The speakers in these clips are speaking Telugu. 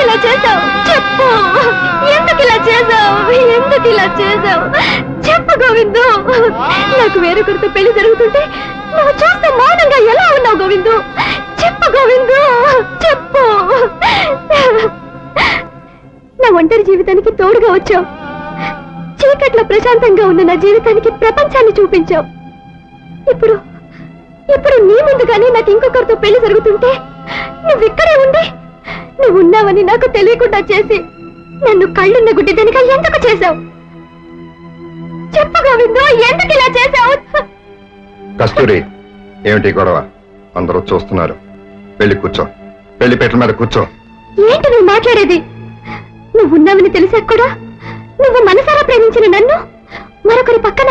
ఇలా చేసావు? చెప్పు, ఎందుకు ఇలా చేసావు? ఎందుకు ఇలా చేసావు? చెప్పు గోవిందు. నాకు వేరొకరితో పెళ్లి జరుగుతుంటే నువ్వు చూస్తే మౌనంగా ఎలా ఉన్నావు గోవిందు? చెప్పు గోవిందు, చెప్పు. నా ఒంటరి జీవితానికి తోడుగా వచ్చావు. చీకట్లో ప్రశాంతంగా ఉన్న నా జీవితానికి ప్రపంచాన్ని చూపించావు. ఇప్పుడు ఇప్పుడు నీ ముందుగానే నాకు ఇంకొకరితో పెళ్లి జరుగుతుంటే నువ్వు ఇక్కడే ఉండి నువ్వు ఉన్నావని నాకు తెలియకుండా చేసి నన్ను కళ్ళున్న గుడ్డిదనిగా ఎందుకు చేశావు? చెప్పు గోవిందు, ఎందుకు ఇలా చేశావు? కస్తూరి, ఏమిటి గొడవ? అందరూ చూస్తున్నారు. వెళ్ళి కూర్చో, పెళ్లి పీటల మీద కూర్చో. ఏంటి నువ్వు మాట్లాడేది? నువ్వున్నావని తెలిసాక కూడా నువ్వు మనసారా ప్రేమించిన నన్ను మరొకరి పక్కన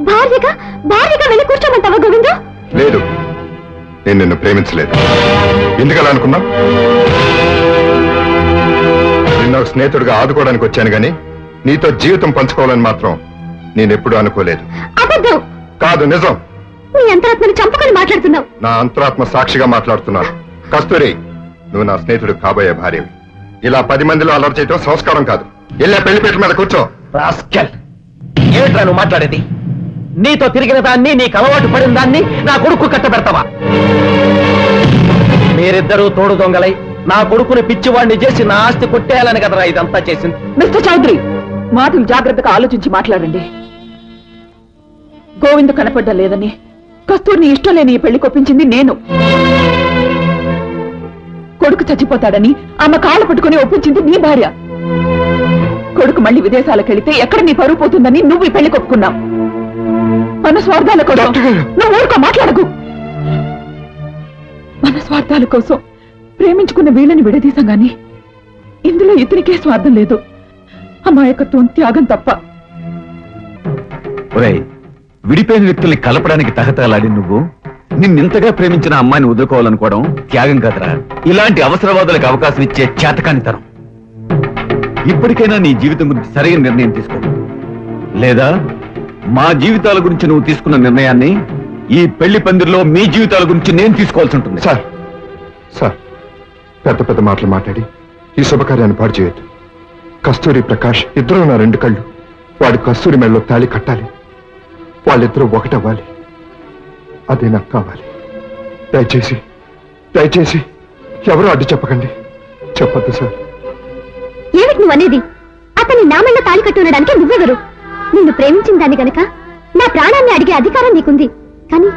భార్యగా వెళ్ళి కూర్చోమంటావా గోవిందు? లేదు, నేను నిన్ను ప్రేమించలేదు. ఎందుకలా అనుకున్నా? నిన్న స్నేహితుడిగా ఆదుకోవడానికి వచ్చాను గాని నీతో జీవితం పంచుకోవాలని మాత్రం నేనెప్పుడూ అనుకోలేదు. అబద్ధం. కాదు, నిజం. నీ అంతరాత్మని చంపుకొని మాట్లాడుతున్నావు. నా అంతరాత్మ సాక్షిగా మాట్లాడుతున్నాను. కస్తూరి, నువ్వు నా స్నేహితుడు కాబోయే భార్యవి. ఇలా 10 మందిలో అలర్ట్ చేయటం సంస్కారం కాదు. వెళ్ళే పెళ్లిపీట మీద కూర్చో. రాస్కెల్, ఏమిట్రా నువ్వు మాట్లాడేది? నీతో తిరిగిన దాన్ని, నీకు అలవాటు పడిన దాన్ని నా కొడుకు కట్టబెడతావా? మీరిద్దరూ తోడు దొంగలై నా కొడుకుని పిచ్చివాడిని చేసి నా ఆస్తి కొట్టేయాలని కదరా ఇదంతా చేసింది. మిస్టర్ చౌదరి, మాటలు జాగ్రత్తగా ఆలోచించి మాట్లాడండి. గోవిందు కనపడ్డా లేదని కస్తూరిని ఇష్టం లేని ఈ పెళ్లి కొప్పించింది నేను. కొడుకు చచ్చిపోతాడని ఆమె కాళ్ళు పట్టుకుని ఒప్పించింది నీ భార్య. కొడుకు మళ్ళీ విదేశాలకు వెళితే ఎక్కడ నీ పరువు పోతుందని నువ్వు ఈ పెళ్లి కొప్పుకున్నావు. మన స్వార్థాల కోసం నువ్వు ఊరుకో, మాట్లాడకు. మన స్వార్థాల కోసం ప్రేమించుకున్న వీళ్ళని విడదీశాం గాని ఇందులో ఇతనికే స్వార్థం లేదు. అమాయకత్వం, త్యాగం తప్ప. విడిపోయిన వ్యక్తుల్ని కలపడానికి తహతలాడి నువ్వు నిన్నింతగా ప్రేమించిన అమ్మాయిని వదులుకోవాలనుకోవడం త్యాగం కాదురా, ఇలాంటి అవసరవాదులకు అవకాశం ఇచ్చే చేతకానితనం. ఇప్పటికైనా నీ జీవితం గురించి సరైన నిర్ణయం తీసుకో, లేదా మా జీవితాల గురించి నువ్వు తీసుకున్న నిర్ణయాన్ని ఈ పెళ్లి పందిరిలో మీ జీవితాల గురించి నేను తీసుకోవాల్సి ఉంటుంది. సార్, పెద్ద పెద్ద మాటలు మాట్లాడి ఈ శుభకార్యాన్ని పాడు చేయొద్దు. కస్తూరి, ప్రకాష్ ఇద్దరు నా 2 కళ్ళు. వాడి కస్తూరి మెడలో తాళి కట్టాలి. వాళ్ళిద్దరూ ఒకటవ్వాలి. అదే నాకు కావాలి. దయచేసి ఎవరూ అడ్డు చెప్పకండి. చెప్పద్దు సార్. ఏమిటి నువ్వు అనేది? అతని నామల్ల తాళి కట్టుండడానికి నువ్వెవరు? నిన్ను ప్రేమించిన దాన్ని గనక నా ప్రాణాన్ని అడిగే అధికారం నీకుంది. కానీ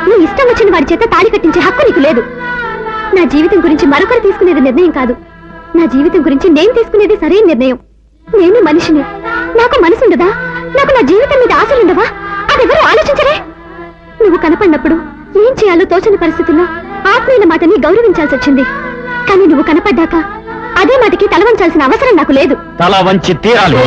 నీ ఇష్టం వచ్చిన వాడి చేత తాళి కట్టించే హక్కు నీకు లేదు. నా జీవితం గురించి మరొకరు తీసుకునేది నిర్ణయం కాదు. నా జీవితం గురించి నేను తీసుకునేది సరైన నిర్ణయం. నేను మనిషిని, నాకు మనసుండదా? నాకు నా జీవితం మీద ఆశలుండవా? అదెవరూ ఆలోచించరే. నువ్వు కనపడినప్పుడు ఏం చేయాలో తోచని పరిస్థితుల్లో ఆత్మీయుల మాటని గౌరవించాల్సి వచ్చింది. కానీ నువ్వు కనపడ్డాక అదే మాటకి తల వంచాల్సిన అవసరం నాకు లేదు. తల వంచి తీరాలి.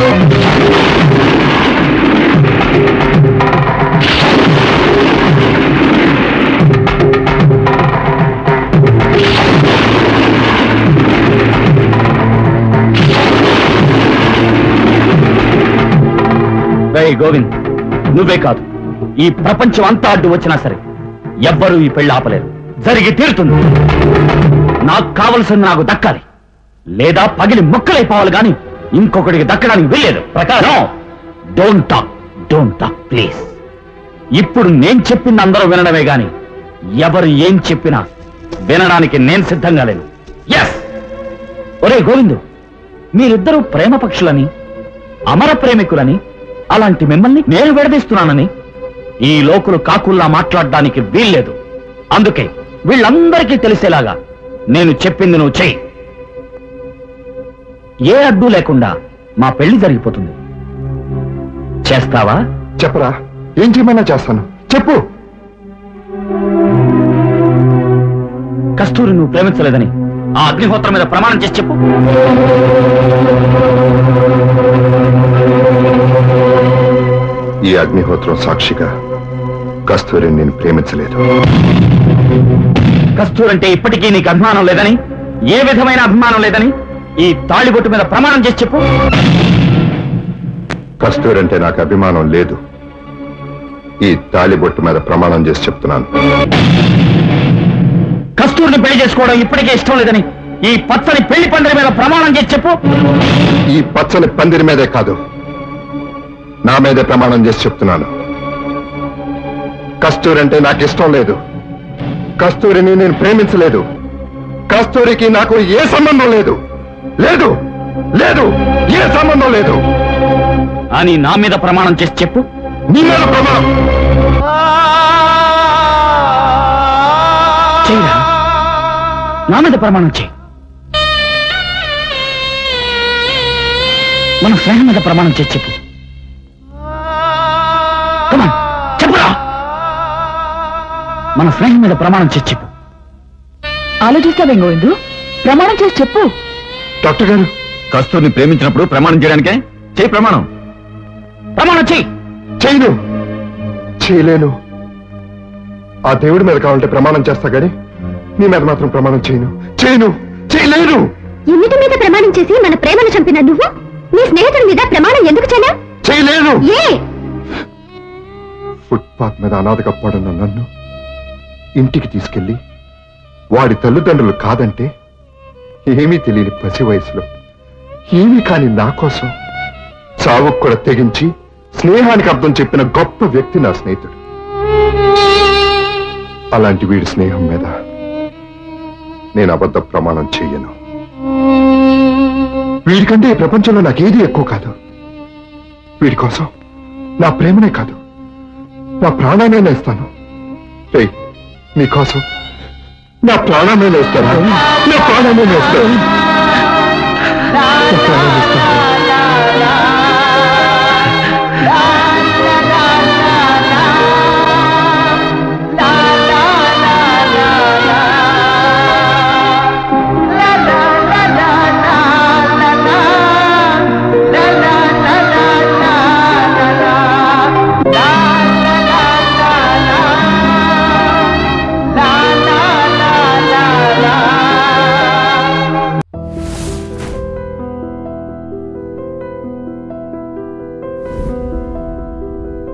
గోవింద్, నువ్వే కాదు, ఈ ప్రపంచం అంతా అడ్డు వచ్చినా సరే ఎవ్వరూ ఈ పెళ్లి ఆపలేరు. జరిగి తీరుతుంది. నాకు కావలసింది నాకు దక్కాలి, లేదా పగిలి ముక్కలైపోవాలి గాని ఇంకొకటికి దక్కడానికి వెళ్ళలేదు. ప్రకారం డోంట్ టాక్ ప్లీజ్. ఇప్పుడు నేను చెప్పింది అందరూ వినడమే గాని ఎవరు ఏం చెప్పినా వినడానికి నేను సిద్ధంగా లేను. ఎస్, ఒరే గోవిందు, మీరిద్దరూ ప్రేమ పక్షులని, అమర ప్రేమికులని, అలాంటి మిమ్మల్ని నేను విడదీస్తున్నానని ఈ లోకులు కాకుల్లా మాట్లాడడానికి వీల్లేదు. అందుకే వీళ్ళందరికీ తెలిసేలాగా నేను చెప్పింది నువ్వు చెయ్యి. ఏ అడ్డు లేకుండా మా పెళ్లి జరిగిపోతుంది. చేస్తావా? చెప్పరా, ఏం చేయమన్నా చేస్తాను. చెప్పు. కస్తూరి నువ్వు ప్రేమించలేదని ఆ అగ్నిహోత్రం మీద ప్రమాణం చేసి చెప్పు. ఈ అగ్నిహోత్రం సాక్షిగా కస్తూరిని నేను ప్రేమించలేదు. కస్తూరి అంటే ఇప్పటికీ నీకు అభిమానం లేదని, ఏ విధమైన అభిమానం లేదని ఈ తాళిబొట్టు మీద ప్రమాణం చేసి చెప్పు. కస్తూరి అంటే నాకు అభిమానం లేదు. ఈ తాళిబొట్టు మీద ప్రమాణం చేసి చెప్తున్నాను. కస్తూరిని పెళ్లి చేసుకోవడం ఇప్పటికే ఇష్టం లేదని ఈ పచ్చని పెళ్లి పందిరి మీద ప్రమాణం చేసి చెప్పు. ఈ పచ్చని పందిరి మీదే కాదు, నా మీదే ప్రమాణం చేసి చెప్తున్నాను. కస్తూరి అంటే నాకు ఇష్టం లేదు. కస్తూరిని నేను ప్రేమించలేదు. కస్తూరికి నాకు ఏ సంబంధం లేదు. లేదు లేదు ఏ సంబంధం లేదు అని నా మీద ప్రమాణం చేసి చెప్పు. నీ మీద ప్రమాణం చేయరా? నా మీద ప్రమాణం చేయి. మన స్నేహం మీద ప్రమాణం చేసి చెప్పు. చెప్పురా. మన స్నేహం మీద ప్రమాణం చేసి చెప్పు. ఆలోచిస్తావేం గోవిందు? ప్రమాణం చేసి చెప్పు. డాక్టర్ గారు, కస్తూరిని ప్రేమించినప్పుడు ప్రమాణం చేయడానికే చేయి ప్రమాణం. ప్రమాణం చేయి. చేయను, చేయలేను. ఆ దేవుడి మీద కావాలంటే ప్రమాణం చేస్తా గాని నీ మీద మాత్రం ప్రమాణం చేయను. చేయను, చేయలేను. ఎన్నిటి మీద ప్రమాణం చేసి మన ప్రేమను చంపిన నువ్వు నీ స్నేహితుడి మీద ప్రమాణం ఎందుకు చేయలేవు? చేయలేను. ఏ ఫుట్పాత్ మీద అనాథగా పడున్న నన్ను ఇంటికి తీసుకెళ్లి వాడి తల్లిదండ్రులు కాదంటే ఏమీ తెలియని పసి వయసులో ఏమీ కాని నా కోసం చావుకు కూడా తెగించి స్నేహానికి అర్థం చెప్పిన గొప్ప వ్యక్తి నా స్నేహితుడు. అలాంటి వీడి స్నేహం మీద నేను అబద్ధ ప్రమాణం చెయ్యను. వీడికంటే ఈ ప్రపంచంలో నాకేది ఎక్కువ కాదు. వీడి కోసం నా ప్రేమనే కాదు, నా ప్రాణాన్ని ఇస్తాను. నీకోసం నా ప్రాణాన్ని ఇస్తాను. నా ప్రాణాన్ని ఇస్తాను.